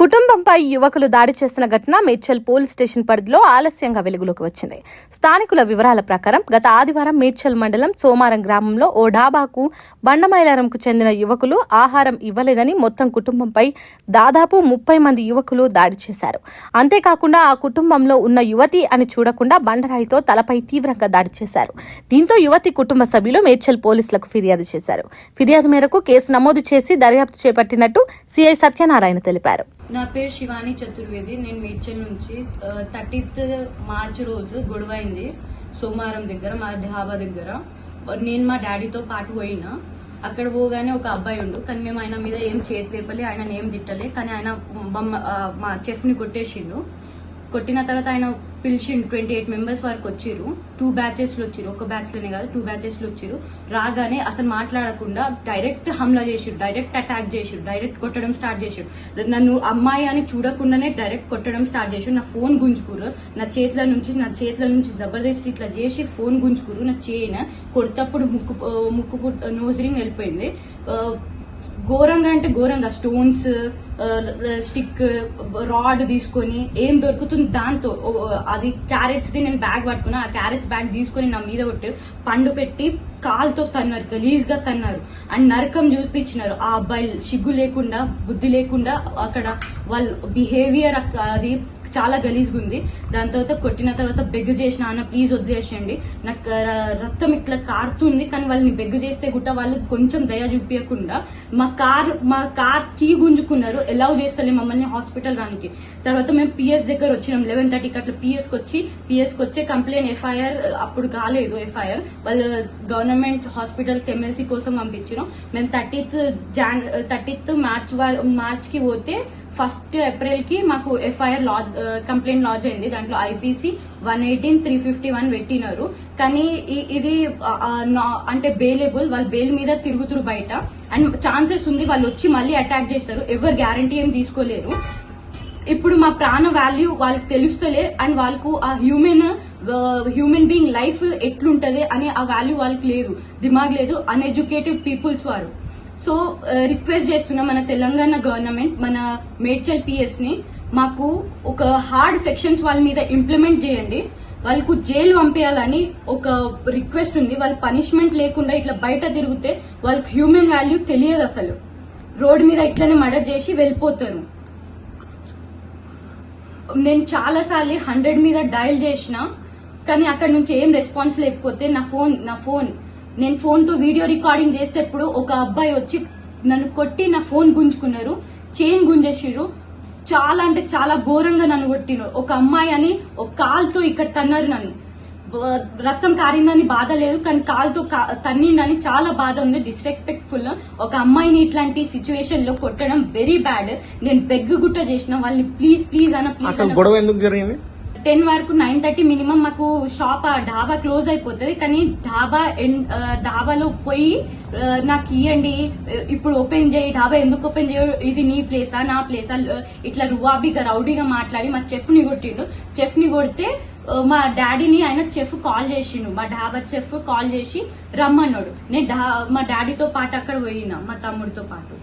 కుటుంబంపై యువకులు దాడి చేసిన ఘటన మేడ్చల్ పోలీస్ స్టేషన్ పరిధిలో ఆలస్యంగా వెలుగులోకి వచ్చింది. స్థానికుల వివరాల ప్రకారం గత ఆదివారం మేడ్చల్ మండలం సోమారం గ్రామంలో ఓ డాబాకు బండమైలారంకు చెందిన యువకులు ఆహారం ఇవ్వలేదని మొత్తం కుటుంబంపై దాదాపు 30 మంది యువకులు దాడి చేశారు. అంతేకాకుండా ఆ కుటుంబంలో ఉన్న యువతి అని చూడకుండా బండరాయితో తలపై తీవ్రంగా దాడి చేశారు. దీంతో యువతి కుటుంబ సభ్యులు మేడ్చల్ పోలీసులకు ఫిర్యాదు చేశారు. ఫిర్యాదు మేరకు కేసు నమోదు చేసి దర్యాప్తు చేపట్టినట్టు సిఐ సత్యనారాయణ తెలిపారు. నా పేరు శివాని చతుర్వేది. నేను మేడ్చల్ నుంచి 30th మార్చి రోజు గొడవ అయింది సోమారం దగ్గర, మా ఢాబా దగ్గర. నేను మా డాడీతో పాటు పోయినా. అక్కడ పోగానే ఒక అబ్బాయి ఉండు, కానీ మేము ఆయన మీద ఏం చేతి లేపలే, ఆయన ఏం తిట్టలే. కానీ ఆయన మా చెఫ్ని కొట్టేసిండు. కొట్టిన తర్వాత ఆయన పిలిచిండు. 28 మెంబర్స్ వరకు వచ్చిర్రు. 2 బ్యాచెస్లు వచ్చిర్రు, ఒక బ్యాచ్లోనే కాదు 2 బ్యాచెస్లు వచ్చిర్రు. రాగానే అసలు మాట్లాడకుండా డైరెక్ట్ హమ్లా చేసిరు, డైరెక్ట్ అటాక్ చేసిరు, డైరెక్ట్ కొట్టడం స్టార్ట్ చేసిరు. నన్ను అమ్మాయి అని చూడకుండానే డైరెక్ట్ కొట్టడం స్టార్ట్ చేసిరు. నా ఫోన్ గుంజుకురు, నా చేతుల నుంచి జబర్దస్త్ ఇట్లా చేసి ఫోన్ గుంజుకురు. నా చైన్ కొడతప్పుడు ముక్కు నోజ్ రింగ్ వెళ్ళిపోయింది. ఘోరంగా అంటే ఘోరంగా స్టోన్స్, స్టిక్, రాడ్ తీసుకొని ఏం దొరుకుతుంది దాంతో, అది క్యారెట్స్ ది నేను బ్యాగ్ పట్టుకున్నా. ఆ క్యారెట్స్ బ్యాగ్ తీసుకొని నా మీద కొట్టారు. పండు పెట్టి కాలుతో తన్నారు, గలీజ్ గా తన్నారు అండ్ నరకం చూపించినారు. ఆ అబ్బాయి సిగ్గు లేకుండా, బుద్ధి లేకుండా అక్కడ వాళ్ళ బిహేవియర్ అది చాలా గలీజ్గా ఉంది. దాని తర్వాత కొట్టిన తర్వాత బెగ్గు చేసిన, అన్న ప్లీజ్ వదిలేసేయండి, నాకు రక్తం ఇట్లా కారుతుంది. కానీ వాళ్ళని బెగ్గు చేస్తే కూడా వాళ్ళు కొంచెం దయ చూపించకుండా మా కార్ కీ గుంజుకున్నారు. ఎలౌ చేస్తలే మమ్మల్ని హాస్పిటల్ రానికి. తర్వాత మేము పిఎస్ దగ్గర వచ్చినాం. 11:30కి అట్లా పిఎస్కి వచ్చే కంప్లైంట్ ఎఫ్ఐఆర్ అప్పుడు కాలేదు. ఎఫ్ఐఆర్ వాళ్ళు గవర్నమెంట్ హాస్పిటల్కి ఎమ్మెల్సీ కోసం పంపించినాం. మేము 30th మార్చ్కి పోతే 1st ఏప్రిల్కి మాకు ఎఫ్ఐఆర్ కంప్లైంట్ లాడ్జ్ అయింది. దాంట్లో ఐపీసీ 118, 351 పెట్టినారు. కానీ ఇది అంటే బెయిలబుల్, వాళ్ళు బెయిల్ మీద తిరుగుతురు బయట అండ్ ఛాన్సెస్ ఉంది వాళ్ళు వచ్చి మళ్ళీ అటాక్ చేస్తారు. ఎవరు గ్యారంటీ ఏం తీసుకోలేరు. ఇప్పుడు మా ప్రాణ వాల్యూ వాళ్ళకి తెలుస్తలే అండ్ వాళ్ళకు ఆ హ్యూమన్ బీయింగ్ లైఫ్ ఎట్లుంటది అనే ఆ వాల్యూ వాళ్ళకి లేదు, దిమాగ్ లేదు. అన్ఎడ్యుకేటెడ్ పీపుల్స్ వారు. సో రిక్వెస్ట్ చేస్తున్నా మన తెలంగాణ గవర్నమెంట్, మన మేడ్చల్ పిఎస్ ని మాకు ఒక హార్డ్ సెక్షన్స్ వాళ్ళ మీద ఇంప్లిమెంట్ చేయండి. వాళ్ళకు జైలు పంపించాలని ఒక రిక్వెస్ట్ ఉంది. వాళ్ళు పనిష్మెంట్ లేకుండా ఇట్లా బయట తిరిగితే వాళ్ళకి హ్యూమన్ వాల్యూ తెలియదు. అసలు రోడ్ మీద ఇట్లనే మర్డర్ చేసి వెళ్ళిపోతారు. నేను చాలా సార్లు 100 మీద డయల్ చేసిన, కానీ అక్కడ నుంచి ఏం రెస్పాన్స్ లేకపోతే నా ఫోన్ నేను ఫోన్ తో వీడియో రికార్డింగ్ చేసేటప్పుడు ఒక అబ్బాయి వచ్చి నన్ను కొట్టి నా ఫోన్ గుంజుకున్నారు, చైన్ గుంజేసిరు. చాలా అంటే చాలా ఘోరంగా నన్ను కొట్టినారు. ఒక అమ్మాయి అని ఒక కాలుతో ఇక్కడ తన్నారు. నన్ను రక్తం కారిందని బాధ లేదు, కానీ కాలుతో తన్నిండని చాలా బాధ ఉంది. డిస్రెస్పెక్ట్ఫుల్. ఒక అమ్మాయిని ఇట్లాంటి సిచ్యువేషన్ లో కొట్టడం వెరీ బ్యాడ్. నేను బెగ్ గుట్ట చేసిన వాళ్ళని ప్లీజ్ అన్న ప్లీజ్. గొడవ ఎందుకు జరిగింది? 10 వరకు 9:30 మినిమం మాకు షాప్ ఢాబా క్లోజ్ అయిపోతుంది. కానీ ఢాబాలో పోయి నాకు ఇవ్వండి, ఇప్పుడు ఓపెన్ చేయి, ఢాబా ఎందుకు ఓపెన్ చేయ, ఇది నీ ప్లేసా నా ప్లేసా, ఇట్లా రువాబీగా రౌడీగా మాట్లాడి మా చెఫ్ని కొట్టిండు. చెఫ్ని కొడితే మా డాడీని ఆయన చెఫ్ కాల్ చేసిండు. మా ఢాబా చెఫ్ కాల్ చేసి రమ్మన్నాడు. నేను మా డాడీతో పాటు అక్కడ పోయినా, మా తమ్ముడితో పాటు.